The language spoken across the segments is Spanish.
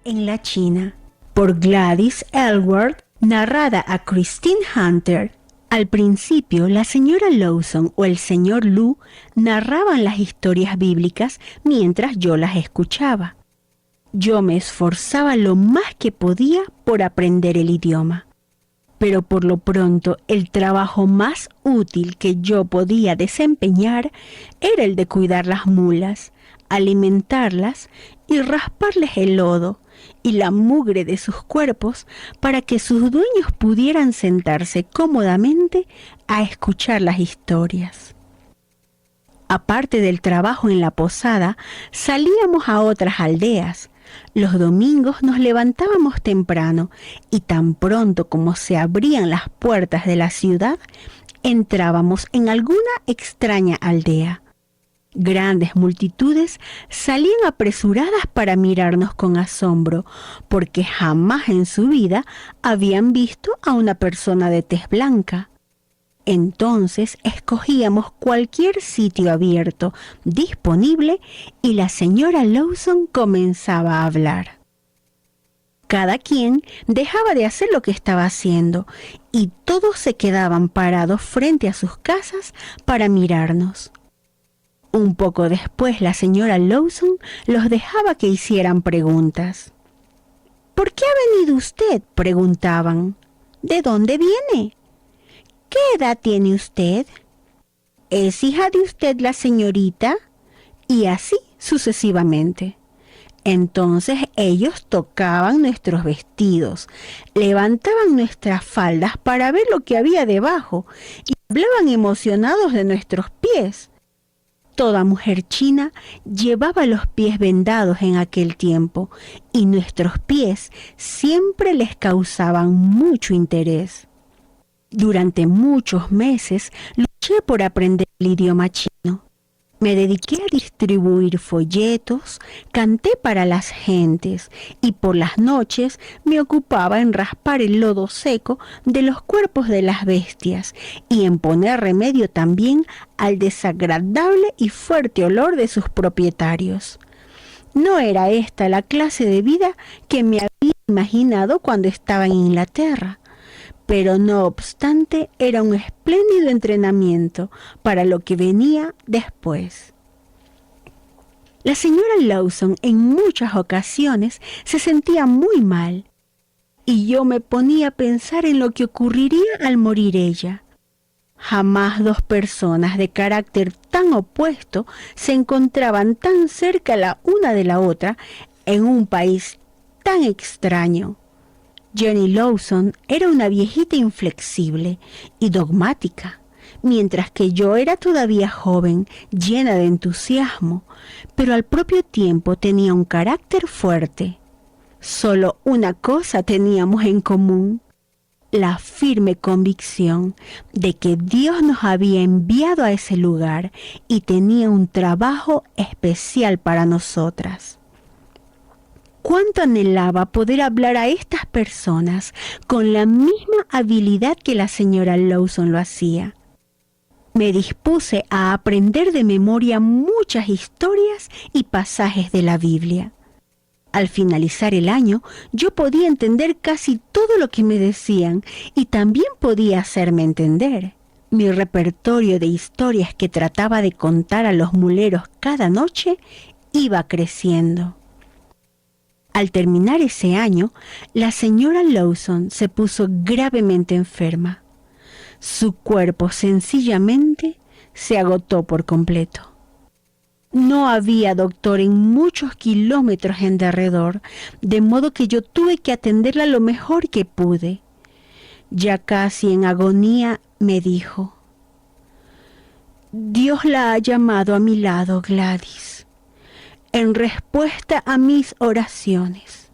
en la China, por Gladys Aylward, narrada a Christine Hunter. Al principio, la señora Lawson o el señor Lu narraban las historias bíblicas mientras yo las escuchaba. Yo me esforzaba lo más que podía por aprender el idioma. Pero por lo pronto el trabajo más útil que yo podía desempeñar era el de cuidar las mulas, alimentarlas y rasparles el lodo y la mugre de sus cuerpos para que sus dueños pudieran sentarse cómodamente a escuchar las historias. Aparte del trabajo en la posada, salíamos a otras aldeas. Los domingos nos levantábamos temprano y tan pronto como se abrían las puertas de la ciudad, entrábamos en alguna extraña aldea. Grandes multitudes salían apresuradas para mirarnos con asombro, porque jamás en su vida habían visto a una persona de tez blanca. Entonces escogíamos cualquier sitio abierto, disponible, y la señora Lawson comenzaba a hablar. Cada quien dejaba de hacer lo que estaba haciendo y todos se quedaban parados frente a sus casas para mirarnos. Un poco después la señora Lawson los dejaba que hicieran preguntas. ¿Por qué ha venido usted?, preguntaban. ¿De dónde viene? ¿Qué edad tiene usted? ¿Es hija de usted la señorita? Y así sucesivamente. Entonces ellos tocaban nuestros vestidos, levantaban nuestras faldas para ver lo que había debajo y hablaban emocionados de nuestros pies. Toda mujer china llevaba los pies vendados en aquel tiempo y nuestros pies siempre les causaban mucho interés. Durante muchos meses luché por aprender el idioma chino. Me dediqué a distribuir folletos, canté para las gentes y por las noches me ocupaba en raspar el lodo seco de los cuerpos de las bestias y en poner remedio también al desagradable y fuerte olor de sus propietarios. No era esta la clase de vida que me había imaginado cuando estaba en Inglaterra. Pero no obstante era un espléndido entrenamiento para lo que venía después. La señora Lawson en muchas ocasiones se sentía muy mal y yo me ponía a pensar en lo que ocurriría al morir ella. Jamás dos personas de carácter tan opuesto se encontraban tan cerca la una de la otra en un país tan extraño. Jenny Lawson era una viejita inflexible y dogmática, mientras que yo era todavía joven, llena de entusiasmo, pero al propio tiempo tenía un carácter fuerte. Solo una cosa teníamos en común: la firme convicción de que Dios nos había enviado a ese lugar y tenía un trabajo especial para nosotras. Cuánto anhelaba poder hablar a estas personas con la misma habilidad que la señora Lawson lo hacía. Me dispuse a aprender de memoria muchas historias y pasajes de la Biblia. Al finalizar el año, yo podía entender casi todo lo que me decían y también podía hacerme entender. Mi repertorio de historias que trataba de contar a los muleros cada noche iba creciendo. Al terminar ese año, la señora Lawson se puso gravemente enferma. Su cuerpo sencillamente se agotó por completo. No había doctor en muchos kilómetros en derredor, de modo que yo tuve que atenderla lo mejor que pude. Ya casi en agonía me dijo: Dios la ha llamado a mi lado, Gladys, en respuesta a mis oraciones.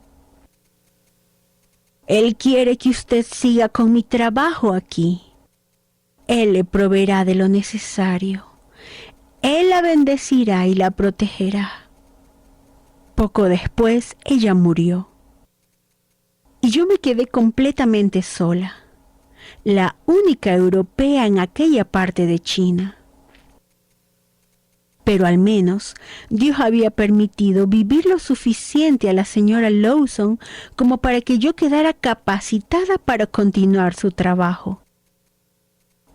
Él quiere que usted siga con mi trabajo aquí. Él le proveerá de lo necesario. Él la bendecirá y la protegerá. Poco después, ella murió. Y yo me quedé completamente sola, la única europea en aquella parte de China. Pero al menos Dios había permitido vivir lo suficiente a la señora Lawson como para que yo quedara capacitada para continuar su trabajo.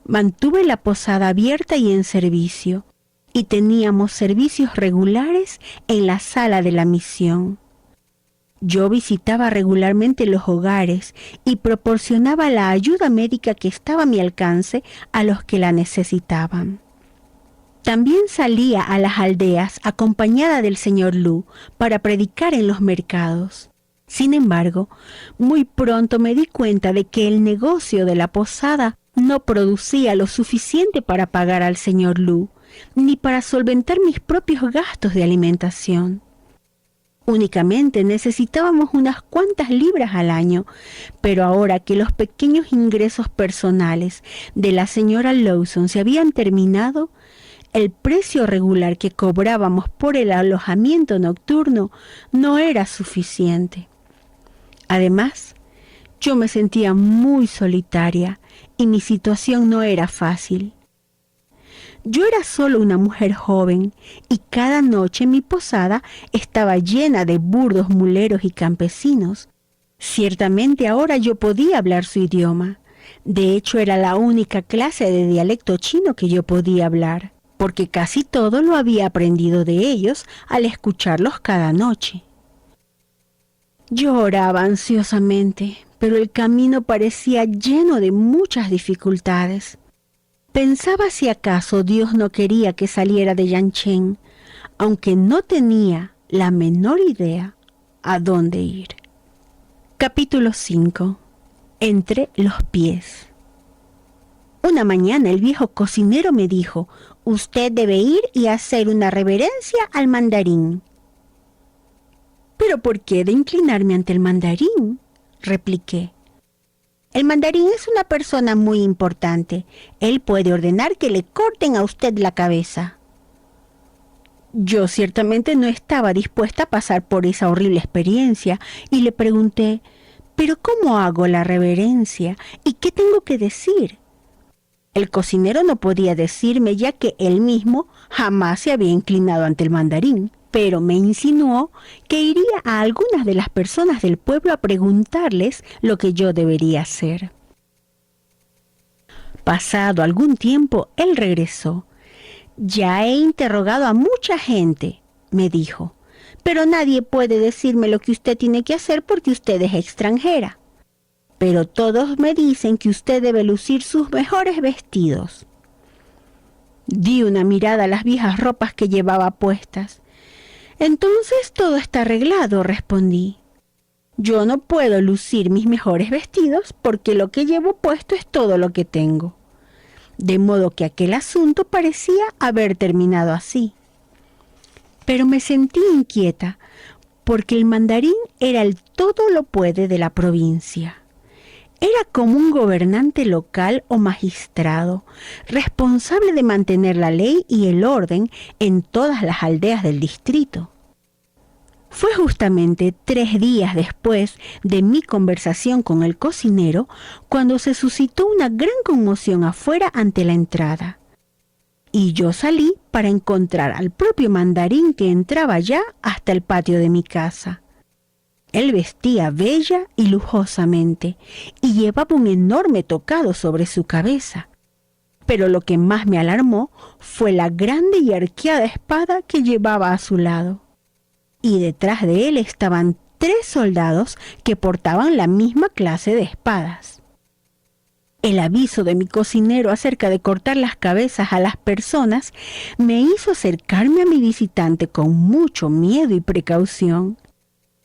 Mantuve la posada abierta y en servicio, y teníamos servicios regulares en la sala de la misión. Yo visitaba regularmente los hogares y proporcionaba la ayuda médica que estaba a mi alcance a los que la necesitaban. También salía a las aldeas acompañada del señor Lu para predicar en los mercados. Sin embargo, muy pronto me di cuenta de que el negocio de la posada no producía lo suficiente para pagar al señor Lu, ni para solventar mis propios gastos de alimentación. Únicamente necesitábamos unas cuantas libras al año, pero ahora que los pequeños ingresos personales de la señora Lawson se habían terminado, el precio regular que cobrábamos por el alojamiento nocturno no era suficiente. Además, yo me sentía muy solitaria y mi situación no era fácil. Yo era solo una mujer joven y cada noche mi posada estaba llena de burdos muleros y campesinos. Ciertamente ahora yo podía hablar su idioma. De hecho, era la única clase de dialecto chino que yo podía hablar, porque casi todo lo había aprendido de ellos al escucharlos cada noche. Yo oraba ansiosamente, pero el camino parecía lleno de muchas dificultades. Pensaba si acaso Dios no quería que saliera de Yancheng, aunque no tenía la menor idea a dónde ir. Capítulo 5. Entre los pies. Una mañana el viejo cocinero me dijo: «Usted debe ir y hacer una reverencia al mandarín». «¿Pero por qué de inclinarme ante el mandarín?», repliqué. «El mandarín es una persona muy importante. Él puede ordenar que le corten a usted la cabeza». Yo ciertamente no estaba dispuesta a pasar por esa horrible experiencia y le pregunté: «¿Pero cómo hago la reverencia? ¿Y qué tengo que decir?». El cocinero no podía decirme, ya que él mismo jamás se había inclinado ante el mandarín, pero me insinuó que iría a algunas de las personas del pueblo a preguntarles lo que yo debería hacer. Pasado algún tiempo, él regresó. «Ya he interrogado a mucha gente», me dijo, «pero nadie puede decirme lo que usted tiene que hacer porque usted es extranjera. Pero todos me dicen que usted debe lucir sus mejores vestidos». Di una mirada a las viejas ropas que llevaba puestas. «Entonces todo está arreglado», respondí. «Yo no puedo lucir mis mejores vestidos porque lo que llevo puesto es todo lo que tengo». De modo que aquel asunto parecía haber terminado así. Pero me sentí inquieta porque el mandarín era el todo lo puede de la provincia. Era como un gobernante local o magistrado, responsable de mantener la ley y el orden en todas las aldeas del distrito. Fue justamente 3 días después de mi conversación con el cocinero cuando se suscitó una gran conmoción afuera ante la entrada. Y yo salí para encontrar al propio mandarín, que entraba ya hasta el patio de mi casa. Él vestía bella y lujosamente y llevaba un enorme tocado sobre su cabeza. Pero lo que más me alarmó fue la grande y arqueada espada que llevaba a su lado. Y detrás de él estaban 3 soldados que portaban la misma clase de espadas. El aviso de mi cocinero acerca de cortar las cabezas a las personas me hizo acercarme a mi visitante con mucho miedo y precaución.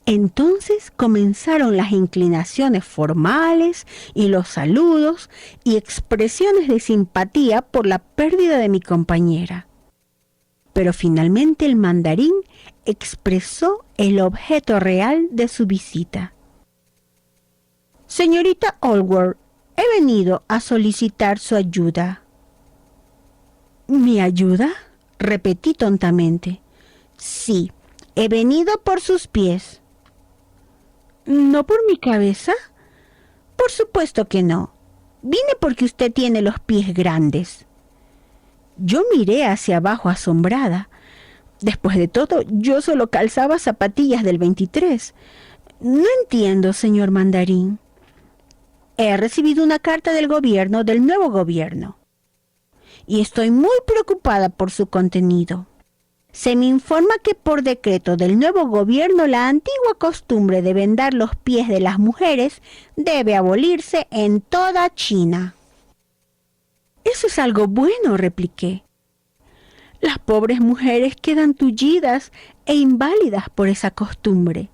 Entonces comenzaron las inclinaciones formales y los saludos y expresiones de simpatía por la pérdida de mi compañera. Pero finalmente el mandarín expresó el objeto real de su visita. «Señorita Allworth, he venido a solicitar su ayuda». «¿Mi ayuda?», repetí tontamente. «Sí, he venido por sus pies». «¿No por mi cabeza?». «Por supuesto que no. Vine porque usted tiene los pies grandes». Yo miré hacia abajo asombrada, Después de todo, yo solo calzaba zapatillas del 23. No entiendo, señor Mandarín. He recibido una carta del nuevo gobierno, y estoy muy preocupada por su contenido. Se me informa que por decreto del nuevo gobierno la antigua costumbre de vendar los pies de las mujeres debe abolirse en toda China. Eso es algo bueno, repliqué. Las pobres mujeres quedan tullidas e inválidas por esa costumbre.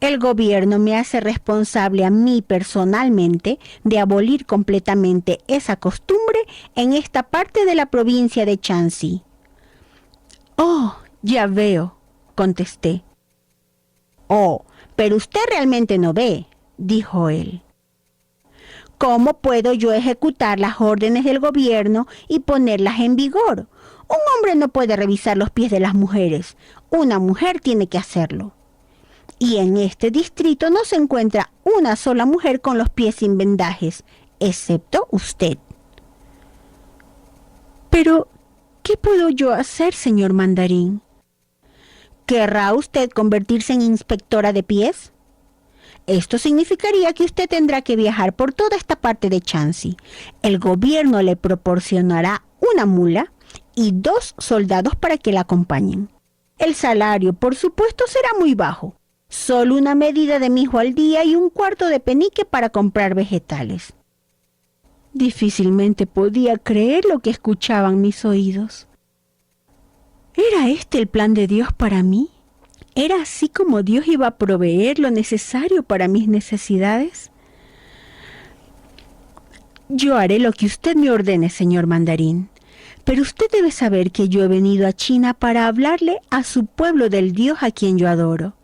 El gobierno me hace responsable a mí personalmente de abolir completamente esa costumbre en esta parte de la provincia de Shanxi. Oh, ya veo, contesté. Oh, pero usted realmente no ve, dijo él. ¿Cómo puedo yo ejecutar las órdenes del gobierno y ponerlas en vigor? Un hombre no puede revisar los pies de las mujeres. Una mujer tiene que hacerlo. Y en este distrito no se encuentra una sola mujer con los pies sin vendajes, excepto usted. Pero, ¿qué puedo yo hacer, señor Mandarín? ¿Querrá usted convertirse en inspectora de pies? Esto significaría que usted tendrá que viajar por toda esta parte de Shanxi. El gobierno le proporcionará una mula y 2 soldados para que la acompañen. El salario, por supuesto, será muy bajo. Solo una medida de mijo al día y 1/4 de penique para comprar vegetales. Difícilmente podía creer lo que escuchaban mis oídos. ¿Era este el plan de Dios para mí? ¿Era así como Dios iba a proveer lo necesario para mis necesidades? Yo haré lo que usted me ordene, señor Mandarín. Pero usted debe saber que yo he venido a China para hablarle a su pueblo del Dios a quien yo adoro.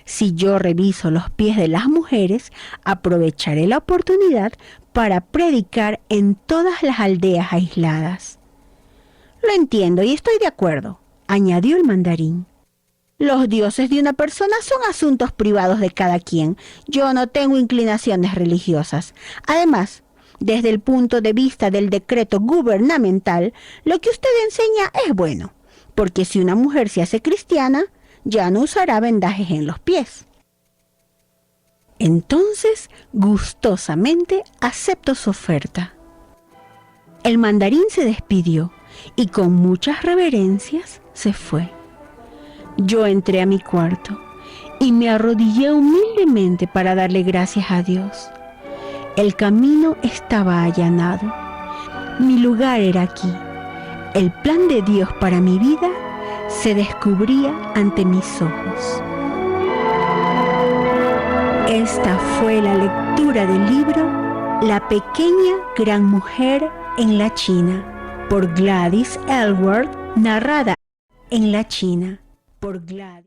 Si yo reviso los pies de las mujeres, aprovecharé la oportunidad para predicar en todas las aldeas aisladas. Lo entiendo y estoy de acuerdo, añadió el Mandarín. Los dioses de una persona son asuntos privados de cada quien. Yo no tengo inclinaciones religiosas. Además, desde el punto de vista del decreto gubernamental, lo que usted enseña es bueno, porque si una mujer se hace cristiana, ya no usará vendajes en los pies. Entonces, gustosamente aceptó su oferta. El Mandarín se despidió y con muchas reverencias se fue. Yo entré a mi cuarto y me arrodillé humildemente para darle gracias a Dios. El camino estaba allanado. Mi lugar era aquí. El plan de Dios para mi vida se descubría ante mis ojos. Esta fue la lectura del libro La pequeña gran mujer en la China, por Gladys Aylward, narrada en la China por Gladys.